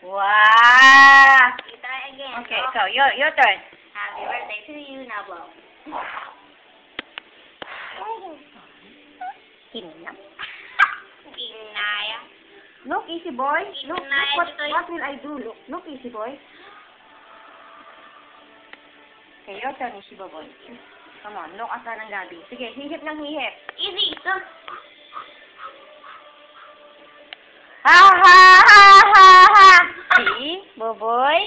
Wow! You try again. Okay, no? so your turn. Happy birthday to you. Now blow. Kinam. Inaya. Look, easy boy. Look, Inaya what dito will I do? Look, easy boy. Okay, your turn, easy boy. Come on, look asa ng gabi. Sige, hihip ng hihip. Easy. Come. Ha ha ha ha ha! See? Boboy?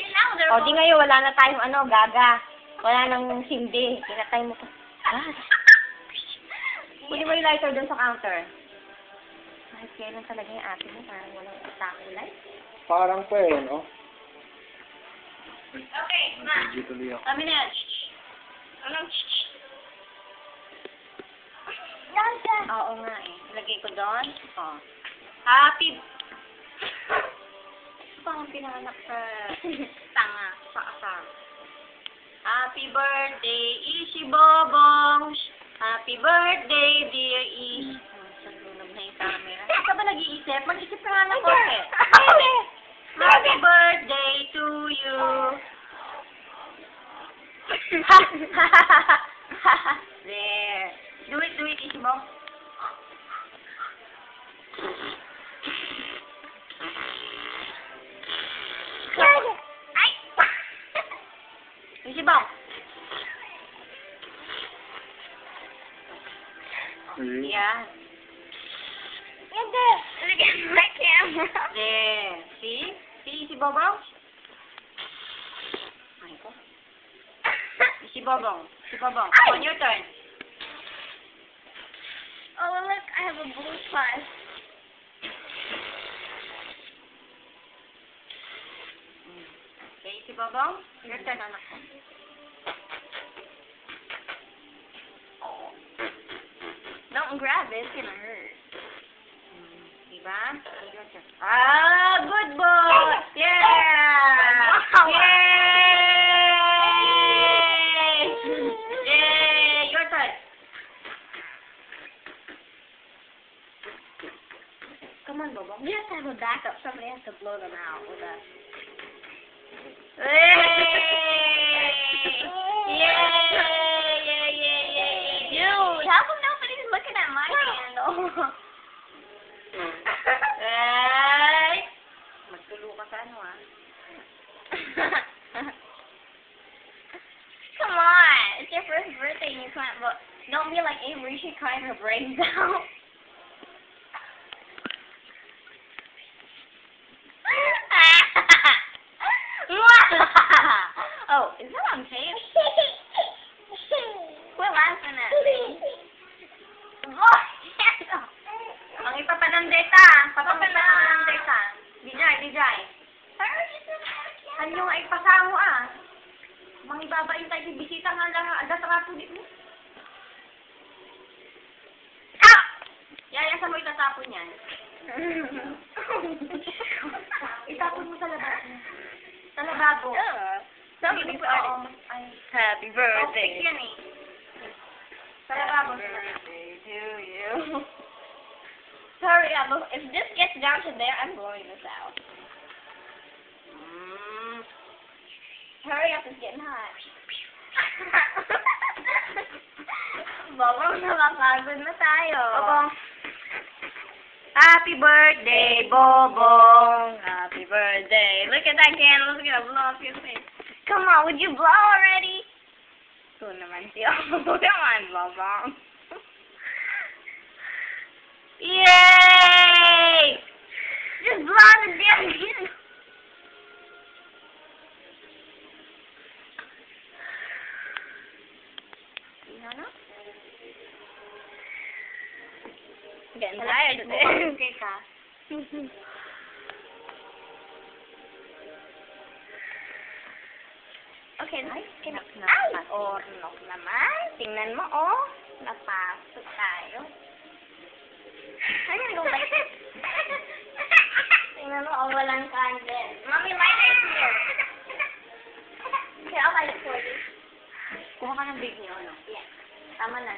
O, di ngayon, wala na tayong gaga. Wala nang sindi. Pinatay mo pa. Ah. Kunin mo yung lighter doon sa counter. Kahit kailan talaga yung ate mo, parang walang takulay. Parang pa eh, no? Okay, ma. Dito liyak. Kami na yan. Anong Oo nga eh. Ilagay ko doon. O. Happy Pang pinanganak sa tanga. sa asar. Happy birthday, Ishi Bobong. Happy birthday, dear Ishi. Sanlunod na yung camera. Hindi ka ba nag-iisip? Mag-isip ka nga ng konti. Happy birthday to you. There. Do it, Ishi Bobong. Ay! Ishi Bobong. Yeah. Look at my camera. There. See? See, si Bobong? Ay ko. Si Bobong. Si Bobong. Come on, your turn. Oh, look, I have a blue plus. Okay, si Bobong? Your turn, anak ko. Don't grab it, it's gonna hurt. Diba? Your turn. Ah, good boy! Yeah! Wow. Yay! Yay! Your turn. Come on, Bobong. We have to have a backup. Somebody has to blow them out with us. Dude, how come nobody's looking at my candle? Ay! Magtulo ka sa Come on, it's your first birthday and you can't look. Don't be like Avery, she cried her brains out. Oh, is that on tape? Quit laughing at me. Ang ipapanandeta. Papapanandeta. Dijay. Ano nga ipasamo Mang ibabain tayo si bisita nga lang ang adas rapo di mo. Yaya sa mo itatapon yan. Itapon mo sa lababo. Sa lababo. Somebody put it in. Happy birthday. Yan eh. Sa lababo. Birthday to you. Sorry, if this gets down to there, I'm blowing this out. Hurry up, it's getting hot. Bobong, nakapagod na tayo. Bobong. Happy birthday, Bobong. Happy birthday. Look at that candle, it's gonna blow up your face. Come on, would you blow already? Ito naman siya. Come on, Bobong. Yay! Just blow the damn candle. Getting tired of this. Okay ka. Okay, Ay, Ornok naman. Tingnan mo, oh. Napasok tayo. I'm gonna go like this. Tingnan mo, oh, walang candle. Mommy, light it here. Okay, I'll light it for you. Kuha ka ng big niyo, Yeah. Tama na.